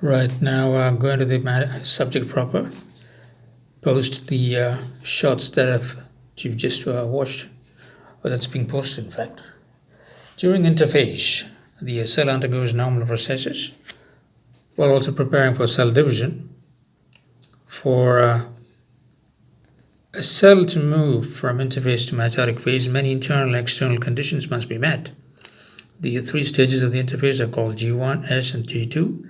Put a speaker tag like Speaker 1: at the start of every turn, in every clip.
Speaker 1: Right now, going to the subject proper. Post the shots you've just watched, or that's being posted, in fact. During interphase, the cell undergoes normal processes while also preparing for cell division. For a cell to move from interphase to mitotic phase, many internal and external conditions must be met. The three stages of the interphase are called G1, S, and G2.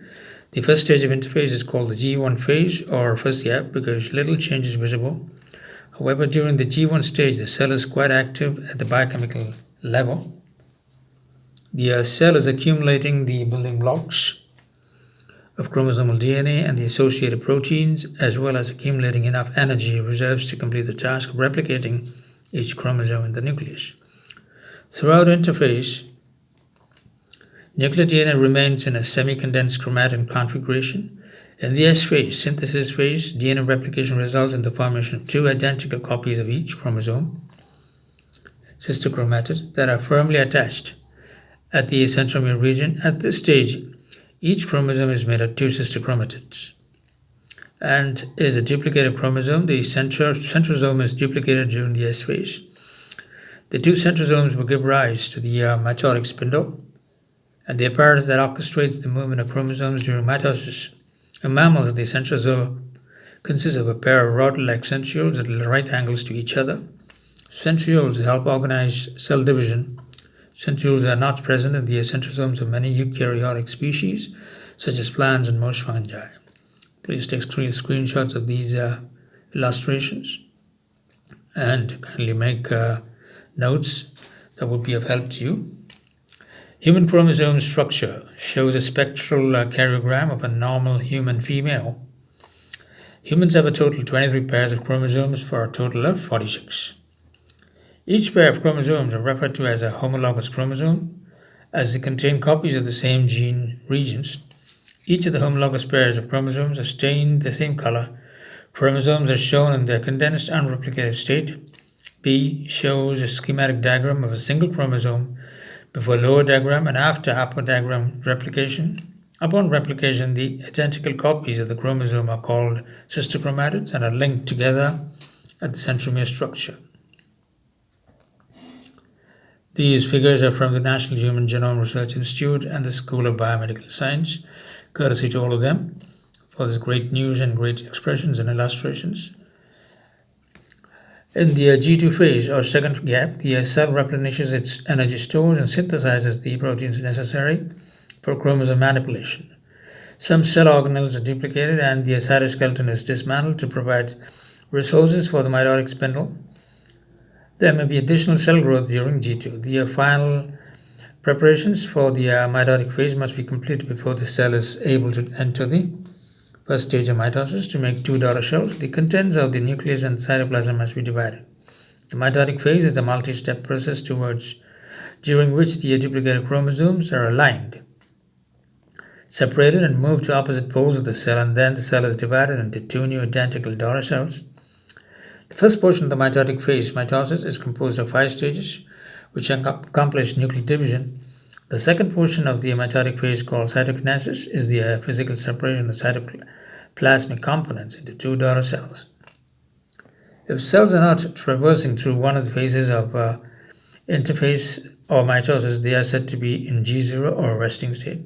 Speaker 1: The first stage of interphase is called the G1 phase, or first gap, because little change is visible. However, during the G1 stage, the cell is quite active at the biochemical level. The cell is accumulating the building blocks of chromosomal DNA and the associated proteins, as well as accumulating enough energy reserves to complete the task of replicating each chromosome in the nucleus. Throughout interphase, nuclear DNA remains in a semi-condensed chromatin configuration. In the S phase, synthesis phase, DNA replication results in the formation of two identical copies of each chromosome, sister chromatids, that are firmly attached at the centromere region. At this stage, each chromosome is made of two sister chromatids and is a duplicated chromosome. The centrosome is duplicated during the S phase. The two centrosomes will give rise to the mitotic spindle and the apparatus that orchestrates the movement of chromosomes during mitosis. In mammals, the centrosome consists of a pair of rod-like centrioles at right angles to each other. Centrioles help organize cell division. Centrioles are not present in the centrosomes of many eukaryotic species, such as plants and most fungi. Please take screenshots of these illustrations and kindly make notes that would be of help to you. Human chromosome structure shows a spectral karyogram of a normal human female. Humans have a total of 23 pairs of chromosomes for a total of 46. Each pair of chromosomes are referred to as a homologous chromosome, as they contain copies of the same gene regions. Each of the homologous pairs of chromosomes are stained the same color. Chromosomes are shown in their condensed unreplicated state. B shows a schematic diagram of a single chromosome before lower diagram and after upper diagram replication. Upon replication, the identical copies of the chromosome are called sister chromatids and are linked together at the centromere structure. These figures are from the National Human Genome Research Institute and the School of Biomedical Science. Courtesy to all of them for this great news and great expressions and illustrations. In the G2 phase, or second gap, the cell replenishes its energy stores and synthesizes the proteins necessary for chromosome manipulation. Some cell organelles are duplicated and the cytoskeleton is dismantled to provide resources for the mitotic spindle. There may be additional cell growth during G2. The final preparations for the mitotic phase must be completed before the cell is able to enter the first stage of mitosis to make two daughter cells. The contents of the nucleus and cytoplasm must be divided. The mitotic phase is a multi-step process during which the duplicated chromosomes are aligned, separated, and moved to opposite poles of the cell, and then the cell is divided into two new identical daughter cells. The first portion of the mitotic phase, mitosis, is composed of 5 stages, which accomplish nuclear division. The second portion of the mitotic phase, called cytokinesis, is the physical separation of the cytoplasmic components into two daughter cells. If cells are not traversing through one of the phases of interphase or mitosis, they are said to be in G0 or resting state.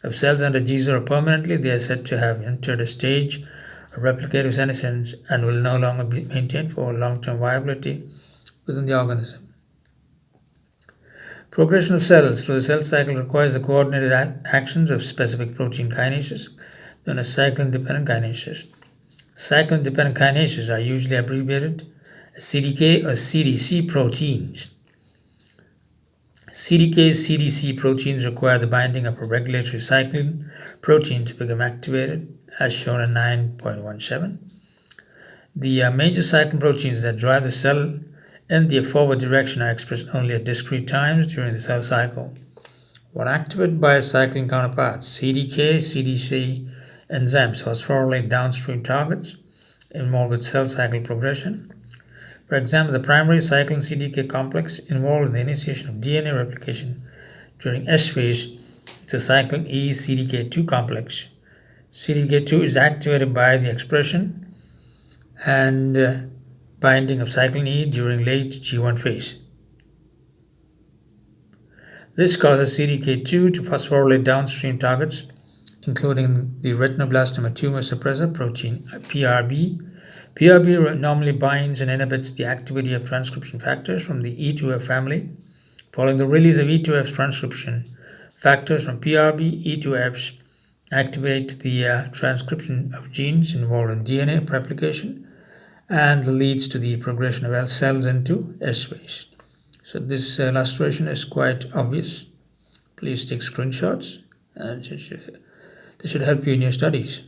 Speaker 1: If cells enter G0 permanently, they are said to have entered a stage of replicative senescence and will no longer be maintained for long-term viability within the organism. Progression of cells through the cell cycle requires the coordinated actions of specific protein kinases, known as cyclin-dependent kinases. Cyclin-dependent kinases are usually abbreviated as CDK or CDC proteins. CDC proteins require the binding of a regulatory cyclin protein to become activated, as shown in 9.17. The major cyclin proteins that drive the cell in the forward direction are expressed only at discrete times during the cell cycle. When activated by a cyclin counterpart, CDK, CDC enzymes phosphorylate downstream targets involved with cell cycle progression. For example, the primary cyclin CDK complex involved in the initiation of DNA replication during S phase is the cyclin E CDK2 complex. CDK2 is activated by the expression and binding of cyclin E during late G1 phase. This causes CDK2 to phosphorylate downstream targets, including the retinoblastoma tumor suppressor protein PRB. PRB normally binds and inhibits the activity of transcription factors from the E2F family. Following the release of E2F's transcription factors from PRB, E2Fs activate the transcription of genes involved in DNA replication and leads to the progression of L cells into S phase. So this illustration is quite obvious. Please take screenshots. This should help you in your studies.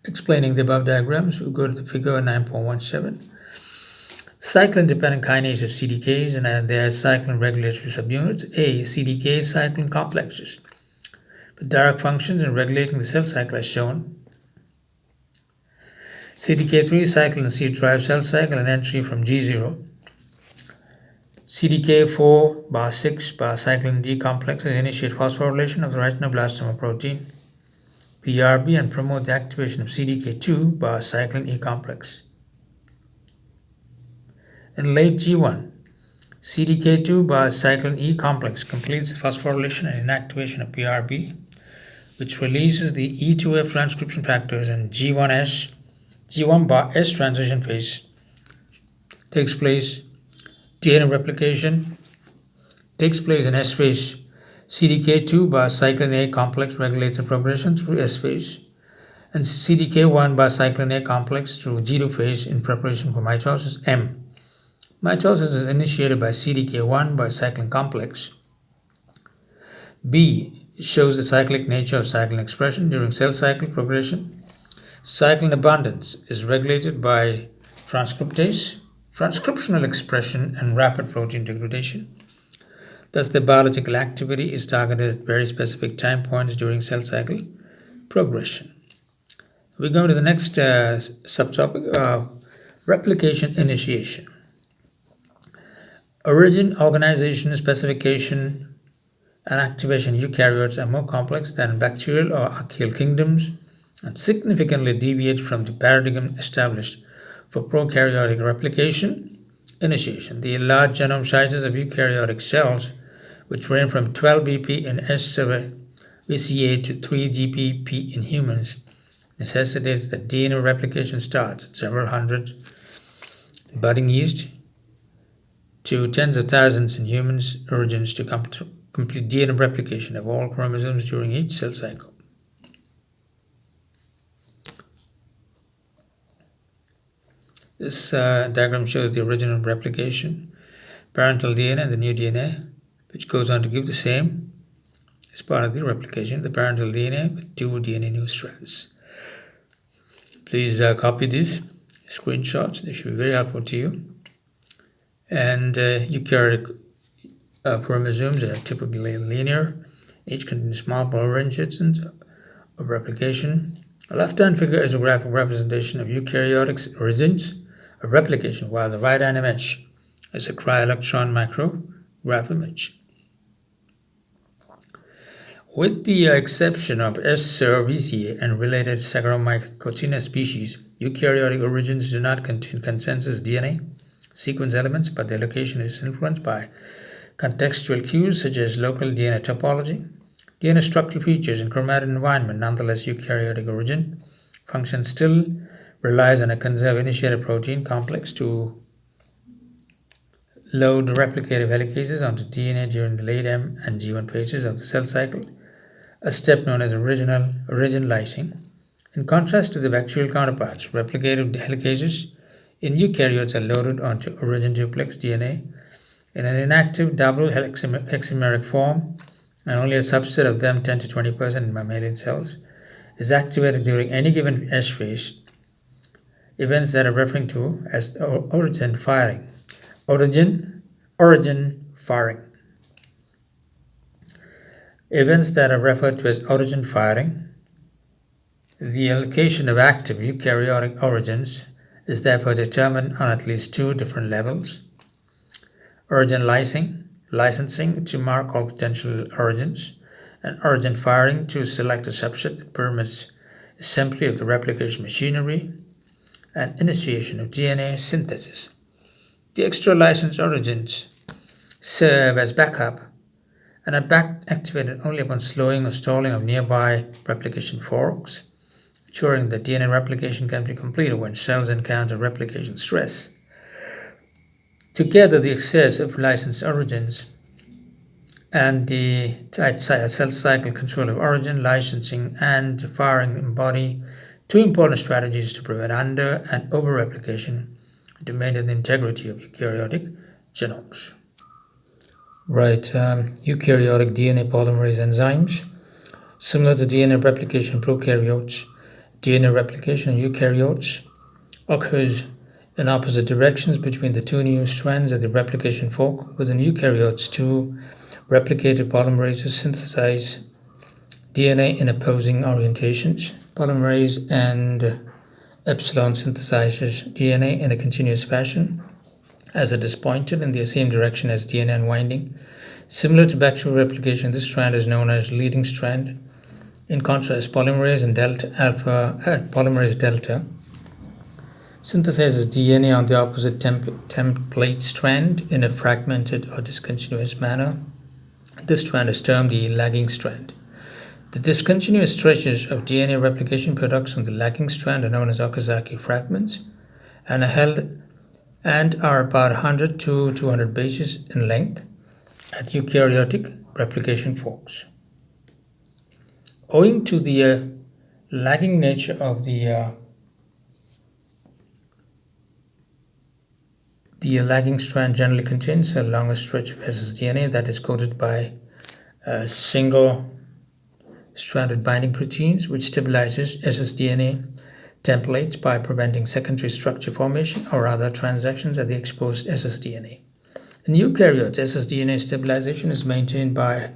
Speaker 1: Explaining the above diagrams, we'll go to the figure 9.17. Cyclin-dependent kinases, CDKs, and their cyclin regulatory subunits. A. CDK cyclin complexes with direct functions in regulating the cell cycle as shown. CDK3 cyclin C drive cell cycle and entry from G0. CDK4/6 cyclin D complexes initiate phosphorylation of the retinoblastoma protein PRB and promote the activation of CDK2 cyclin E complex. In late G1, CDK2 cyclin E complex completes phosphorylation and inactivation of PRB, which releases the E2F transcription factors, and G1 S transition phase takes place. DNA replication takes place in S phase. CDK2 cyclin A complex regulates the progression through S phase, and CDK1 cyclin A complex through G2 phase in preparation for mitosis M. Mitosis is initiated by CDK1 cyclin complex. B shows the cyclic nature of cyclin expression during cell cycle progression. Cyclin abundance is regulated by transcriptase, transcriptional expression, and rapid protein degradation. Thus, the biological activity is targeted at very specific time points during cell cycle progression. We go to the next subtopic, replication initiation. Origin, organization, specification, and activation eukaryotes are more complex than bacterial or archaeal kingdoms and significantly deviate from the paradigm established for prokaryotic replication initiation. The large genome sizes of eukaryotic cells, which range from 12 BP in SVCA to 3 GPP in humans, necessitates that DNA replication starts at several hundred budding yeast to tens of thousands in humans origins to complete DNA replication of all chromosomes during each cell cycle. This diagram shows the original replication, parental DNA and the new DNA, which goes on to give the same as part of the replication, the parental DNA with 2 DNA new strands. Please copy these screenshots. They should be very helpful to you. And eukaryotic chromosomes are typically linear. Each contains multiple origins of replication. The left-hand figure is a graphic representation of eukaryotic origins of replication, while the right-hand image is a cryo-electron micrograph image. With the exception of SVCA and related Saccharomycotina species, eukaryotic origins do not contain consensus DNA sequence elements, but their location is influenced by contextual cues such as local DNA topology, DNA structural features, and chromatin environment. Nonetheless, eukaryotic origin function still relies on a conserved initiated protein complex to load replicative helicases onto DNA during the late M and G1 phases of the cell cycle, a step known as origin lysing. In contrast to the bacterial counterparts, replicative helicases in eukaryotes are loaded onto origin duplex DNA in an inactive double hexameric form, and only a subset of them, 10 to 20% in mammalian cells, is activated during any given S phase. Events that are referring to as origin firing. Origin firing. Events that are referred to as origin firing. The allocation of active eukaryotic origins is therefore determined on at least 2 different levels. Origin licensing to mark all potential origins, and origin firing to select a subset that permits assembly of the replication machinery, and initiation of DNA synthesis. The extra licensed origins serve as backup and are activated only upon slowing or stalling of nearby replication forks, ensuring that DNA replication can be completed when cells encounter replication stress. Together, the excess of licensed origins and the tight cell cycle control of origin, licensing, and firing embody two important strategies to prevent under- and over-replication and to maintain the integrity of eukaryotic genomes. Right, eukaryotic DNA polymerase enzymes. Similar to DNA replication in prokaryotes, DNA replication in eukaryotes occurs in opposite directions between the two new strands at the replication fork. Within eukaryotes, two replicated polymerases synthesize DNA in opposing orientations. Polymerase and epsilon synthesizes DNA in a continuous fashion as it is pointed in the same direction as DNA unwinding. Similar to bacterial replication, this strand is known as leading strand. In contrast, polymerase delta synthesizes DNA on the opposite template strand in a fragmented or discontinuous manner. This strand is termed the lagging strand. The discontinuous stretches of DNA replication products on the lagging strand are known as Okazaki fragments and are about 100 to 200 bases in length at eukaryotic replication forks. Owing to the lagging nature of the lagging strand generally contains a longer stretch of ssDNA that is coated by single-stranded binding proteins, which stabilizes ssDNA templates by preventing secondary structure formation or other transactions at the exposed ssDNA. In eukaryotes, ssDNA stabilization is maintained by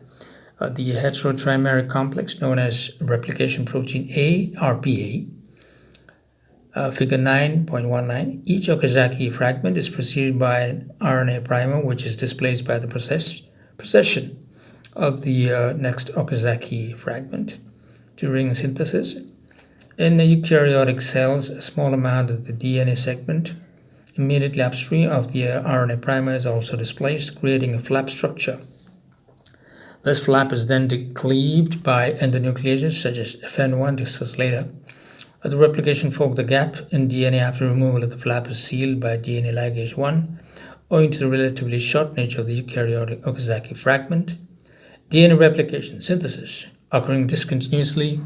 Speaker 1: the heterotrimeric complex known as replication protein A, RPA. Figure 9.19. Each Okazaki fragment is preceded by an RNA primer, which is displaced by the precession of the next Okazaki fragment. During synthesis, in the eukaryotic cells, a small amount of the DNA segment immediately upstream of the RNA primer is also displaced, creating a flap structure. This flap is then cleaved by endonucleases such as FN1 discussed later. At the replication fork, the gap in DNA after removal of the flap is sealed by DNA ligase 1, owing to the relatively short nature of the eukaryotic Okazaki fragment. DNA replication synthesis occurring discontinuously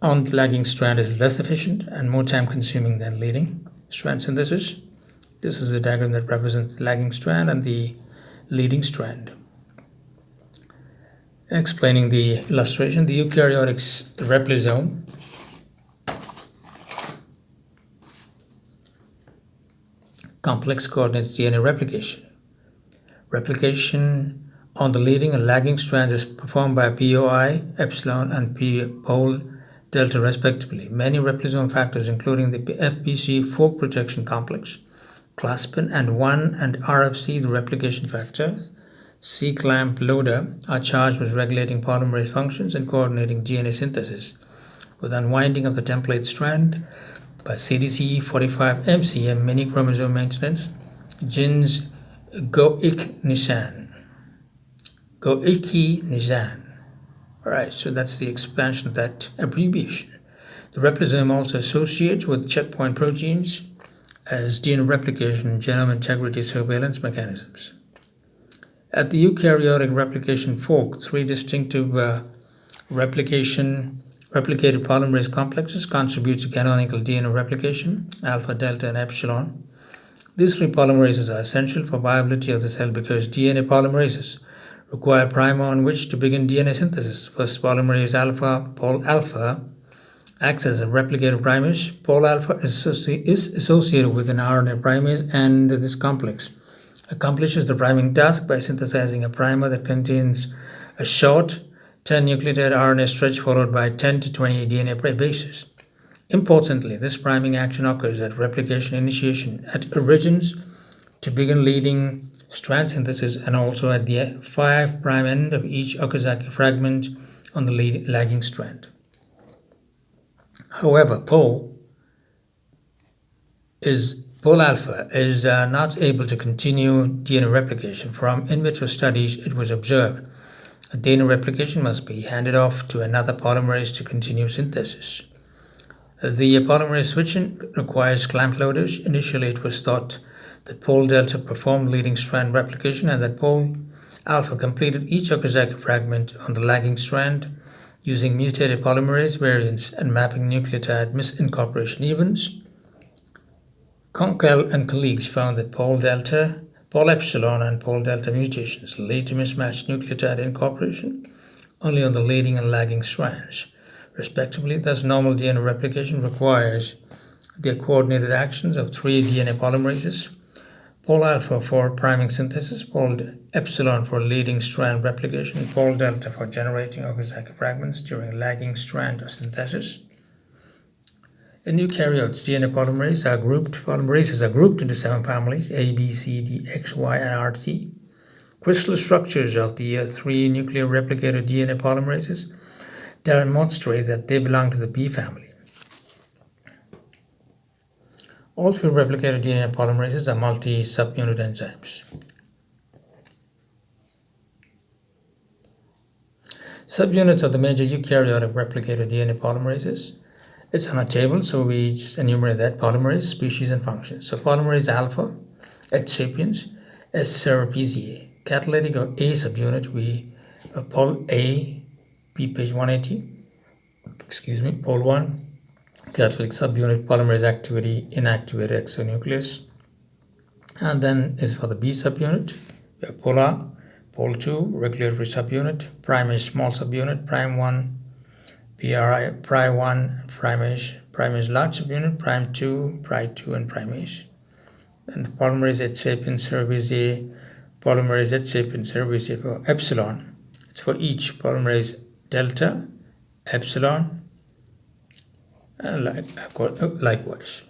Speaker 1: on the lagging strand is less efficient and more time-consuming than leading strand synthesis. This is a diagram that represents the lagging strand and the leading strand. Explaining the illustration, the eukaryotic replosome complex coordinates DNA replication. Replication on the leading and lagging strands is performed by POI, epsilon, and pole delta respectively. Many replosome factors, including the FBC fork protection complex, claspin, and 1 and RFC, the replication factor, C-clamp loader, are charged with regulating polymerase functions and coordinating DNA synthesis. With unwinding of the template strand by CDC 45 MCM mini chromosome maintenance, genes Goik-Nissan. Alright, so that's the expansion of that abbreviation. The replosome also associates with checkpoint proteins as DNA replication and genome integrity surveillance mechanisms. At the eukaryotic replication fork, three distinctive replicated polymerase complexes contribute to canonical DNA replication, alpha, delta, and epsilon. These three polymerases are essential for viability of the cell because DNA polymerases require a primer on which to begin DNA synthesis. First polymerase alpha, Pol alpha, acts as a replicator primase. Pol alpha is associated with an RNA primase, and this complex accomplishes the priming task by synthesizing a primer that contains a short 10 nucleotide RNA stretch followed by 10 to 20 DNA bases. Importantly, this priming action occurs at replication initiation at origins to begin leading strand synthesis and also at the 5' end of each Okazaki fragment on the lagging strand. However, pol alpha is not able to continue DNA replication. From in vitro studies, it was observed that DNA replication must be handed off to another polymerase to continue synthesis. The polymerase switching requires clamp loaders. Initially, it was thought that pol delta performed leading strand replication and that pol alpha completed each okazaki fragment on the lagging strand using mutated polymerase variants and mapping nucleotide misincorporation events. Konkel and colleagues found that pol delta, pol epsilon, and pol delta mutations lead to mismatched nucleotide incorporation only on the leading and lagging strands, respectively. Thus, normal DNA replication requires the coordinated actions of 3 DNA polymerases: pol alpha for priming synthesis, pol epsilon for leading strand replication, and pol delta for generating okazaki fragments during lagging strand synthesis. In eukaryotes, DNA polymerases are grouped into 7 families: A, B, C, D, X, Y, and RT. Crystal structures of the 3 nuclear replicator DNA polymerases demonstrate that they belong to the B family. All 3 replicator DNA polymerases are multi-subunit enzymes. Subunits of the major eukaryotic replicator DNA polymerases. It's on a table, so we just enumerate that: polymerase, species, and function. So polymerase alpha, H. sapiens, S. cerepiziae. Catalytic or A subunit, pol A, P page 180, pol 1, catalytic subunit, polymerase activity, inactivated exonucleus. And then is for the B subunit, we have pol A, pol 2, regulatory subunit, primase small subunit, prime 1, PRI, pri1, primase large subunit, prime 2, pri2, and primase. And the polymerase H. sapiens cerepiziae, polymerase H. sapiens cerepiziae for epsilon. It's for each polymerase delta, epsilon, and likewise.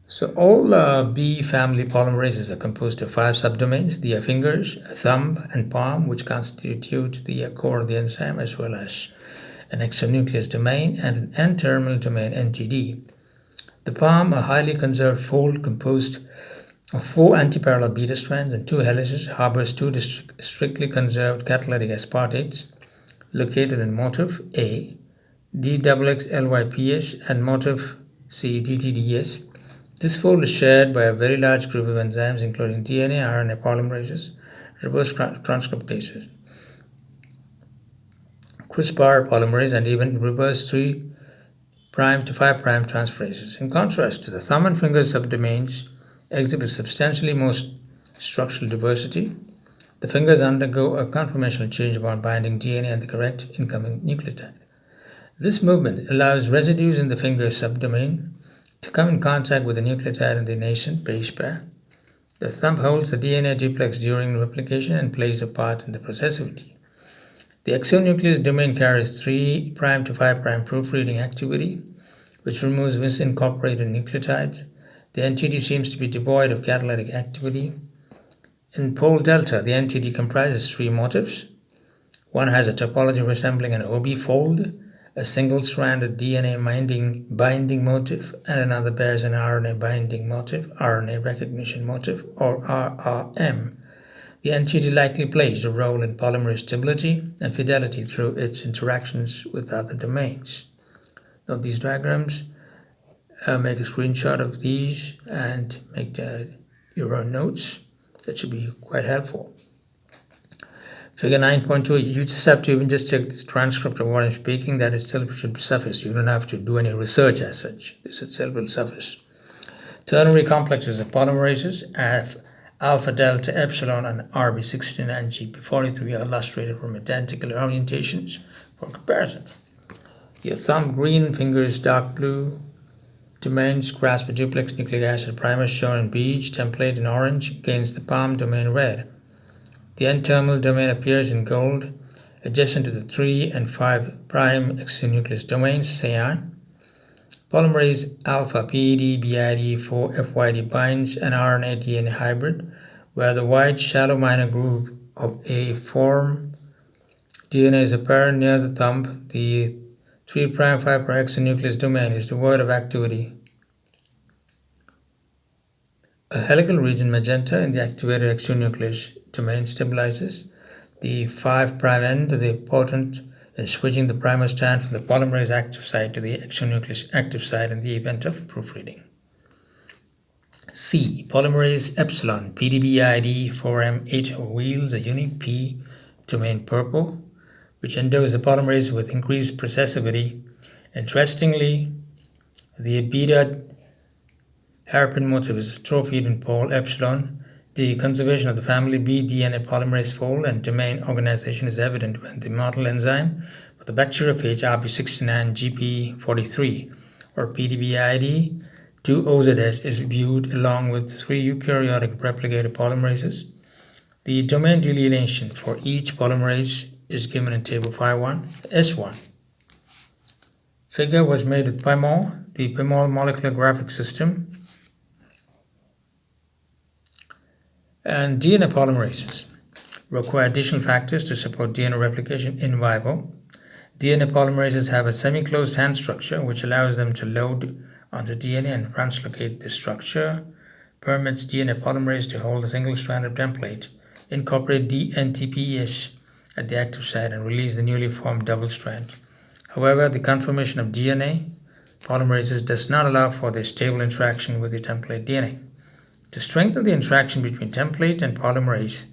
Speaker 1: So all B family polymerases are composed of 5 subdomains: the fingers, thumb, and palm, which constitute the core of the enzyme, as well as an exonucleus domain and an N-terminal domain, NTD. The palm, a highly conserved fold composed of 4 antiparallel beta strands and 2 helices, harbors 2 strictly conserved catalytic aspartates located in motif A, DXXLYPS, and motif C, DTDS. This fold is shared by a very large group of enzymes, including DNA, RNA polymerases, reverse transcriptases, CRISPR polymerase, and even reverse 3' to 5' transferases. In contrast to the thumb and finger subdomains exhibit substantially more structural diversity. The fingers undergo a conformational change upon binding DNA and the correct incoming nucleotide. This movement allows residues in the finger subdomain to come in contact with the nucleotide in the nascent base pair. The thumb holds the DNA duplex during replication and plays a part in the processivity. The exonucleus domain carries 3' to 5' proofreading activity, which removes misincorporated nucleotides. The NTD seems to be devoid of catalytic activity. In pol delta, the NTD comprises 3 motifs. One has a topology resembling an OB fold, a single-stranded DNA binding motif, and another bears an RNA binding motif, RNA recognition motif, or RRM. The NTD likely plays a role in polymerase stability and fidelity through its interactions with other domains. Note these diagrams, make a screenshot of these and make your own notes. That should be quite helpful. Figure 9.2, you just have to even just check this transcript of what I'm speaking. That itself should suffice. You don't have to do any research as such. This itself will suffice. Ternary complexes of polymerases, alpha, delta, epsilon, and RB16 and GP43 are illustrated from identical orientations for comparison. Your thumb green, fingers dark blue, domains grasp a duplex nucleic acid primer shown in beige, template in orange, against the palm domain red. The N-terminal domain appears in gold, adjacent to the 3' and 5' exonucleus domains, cyan. Polymerase alpha PED, BID, 4FYD binds an RNA DNA hybrid, where the wide, shallow minor groove of a form DNA is apparent near the thumb. The 3' 5' exonucleus domain is devoid of activity. A helical region magenta in the activated exonucleus domain stabilizes the 5' end of the potent in switching the primer strand from the polymerase active site to the exonucleus active site in the event of proofreading. C. Polymerase epsilon PDB-ID 4M8 wields a unique P domain purple, which endows the polymerase with increased processivity. Interestingly, the beta hairpin motif is atrophied in pole epsilon. The conservation of the family B DNA polymerase fold and domain organization is evident when the model enzyme for the bacteriophage RB69GP43 or PDB-ID 2OZS is viewed along with 3 eukaryotic replicated polymerases. The domain delineation for each polymerase is given in Table 5.1. S1. Figure was made with PyMol, the PyMol molecular graphic system, and DNA polymerases require additional factors to support DNA replication in vivo. DNA polymerases have a semi-closed hand structure which allows them to load onto DNA and translocate this structure, permits DNA polymerase to hold a single-stranded template, incorporate DNTPase at the active site, and release the newly formed double strand. However, the conformation of DNA polymerases does not allow for the stable interaction with the template DNA. To strengthen the interaction between template and polymerase,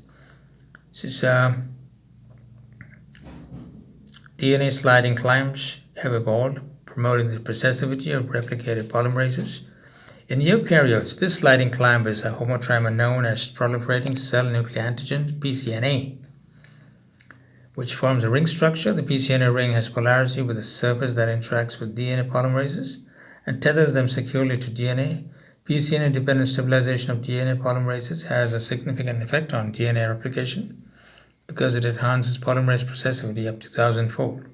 Speaker 1: DNA sliding clamps have evolved, promoting the processivity of replicated polymerases. In eukaryotes, this sliding clamp is a homotrimer known as proliferating cell nuclear antigen, PCNA, which forms a ring structure. The PCNA ring has polarity with a surface that interacts with DNA polymerases and tethers them securely to DNA. PCNA-dependent stabilization of DNA polymerases has a significant effect on DNA replication because it enhances polymerase processivity up to 1,000-fold.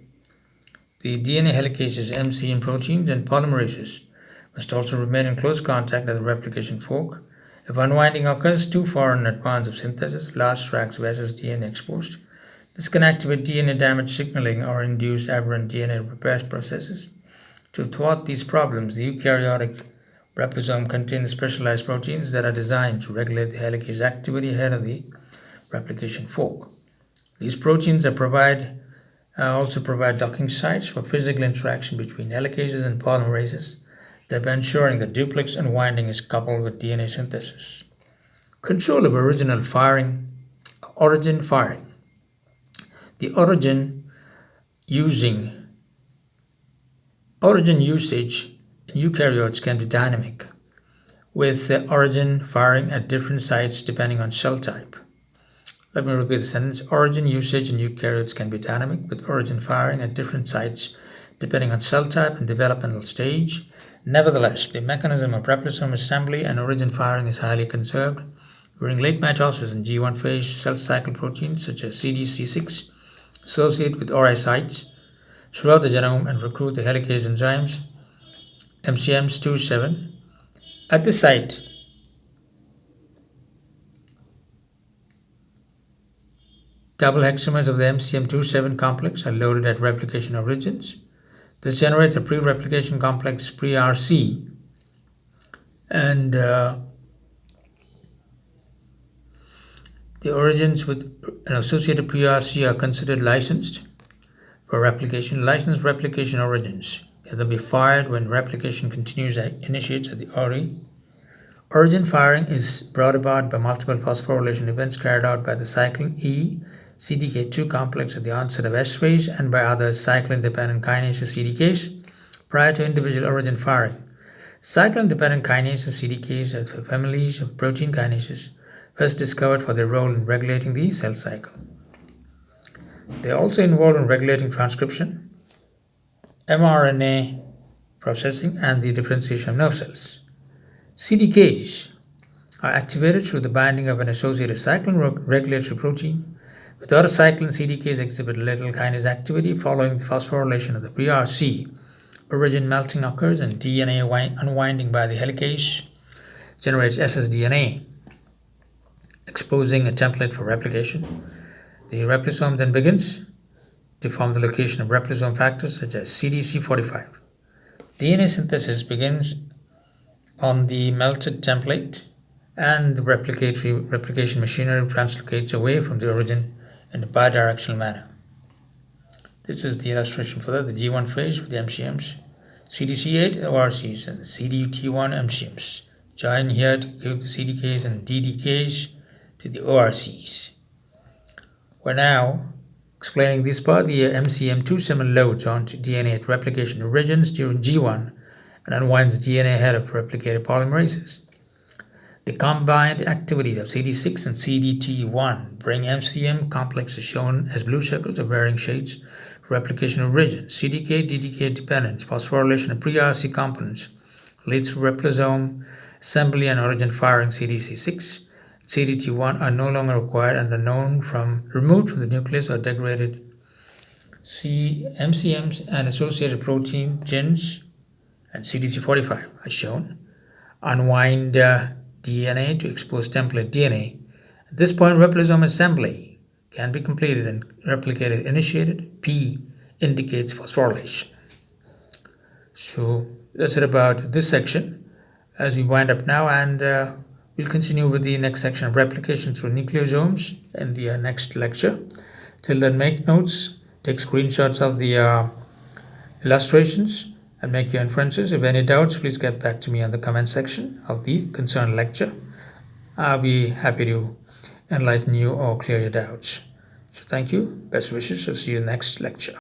Speaker 1: The DNA helicases, MCM proteins, and polymerases must also remain in close contact at the replication fork. If unwinding occurs too far in advance of synthesis, large tracts of ssDNA exposed, this can activate DNA damage signaling or induce aberrant DNA repair processes. To thwart these problems, the eukaryotic replosome contains specialized proteins that are designed to regulate the helicase activity ahead of the replication fork. These proteins also provide docking sites for physical interaction between helicases and polymerases, thereby ensuring that duplex unwinding is coupled with DNA synthesis. Control of origin firing. The origin usage in eukaryotes can be dynamic, with the origin firing at different sites depending on cell type. Let me repeat the sentence. Origin usage in eukaryotes can be dynamic, with origin firing at different sites depending on cell type and developmental stage. Nevertheless, the mechanism of replosome assembly and origin firing is highly conserved. During late mitosis and G1 phase, cell cycle proteins such as CDC6 associate with ORI sites throughout the genome and recruit the helicase enzymes MCMs 27 at the site. Double hexamers of the MCM27 complex are loaded at replication origins. This generates a pre-replication complex pre-RC, and the origins with an associated pre-RC are considered licensed for replication. Licensed replication origins can be fired when replication initiates at the ORI. Origin firing is brought about by multiple phosphorylation events carried out by the cyclin E CDK2 complex at the onset of S phase and by other cyclin-dependent kinases CDKs prior to individual origin firing. Cyclin-dependent kinases CDKs are the families of protein kinases first discovered for their role in regulating the cell cycle. They are also involved in regulating transcription, mRNA processing, and the differentiation of nerve cells. CDKs are activated through the binding of an associated cyclin regulatory protein. With other cyclin, CDKs exhibit little kinase activity following the phosphorylation of the pre-RC. Origin melting occurs and DNA unwinding by the helicase generates ssDNA, exposing a template for replication. The replosome then begins to form the location of replication factors such as CDC45. DNA synthesis begins on the melted template, and the replication machinery translocates away from the origin in a bidirectional manner. This is the illustration for that, the G1 phase with the MCMs, CDC8 ORCs, and CDT1 MCMs. Join here to give the CDKs and DDKs to the ORCs. We're now explaining this part, the MCM2 similar loads onto DNA at replication origins during G1 and unwinds DNA ahead of replicated polymerases. The combined activities of CD6 and CDT1 bring MCM complexes shown as blue circles of varying shades, replication origins, CDK, DDK dependence, phosphorylation of pre-RC components leads to replosome assembly and origin firing. CDC6, CDT1 are no longer required and are removed from the nucleus or degraded. MCMs and associated protein genes and CDC45 are shown. Unwind DNA to expose template DNA. At this point, replosome assembly can be completed and replicated initiated. P indicates phosphorylation. So that's it about this section as we wind up now, and we'll continue with the next section of replication through nucleosomes in the next lecture. Till then, make notes, take screenshots of the illustrations, and make your inferences. If any doubts, please get back to me on the comment section of the concerned lecture. I'll be happy to enlighten you or clear your doubts. So thank you, best wishes, I'll see you next lecture.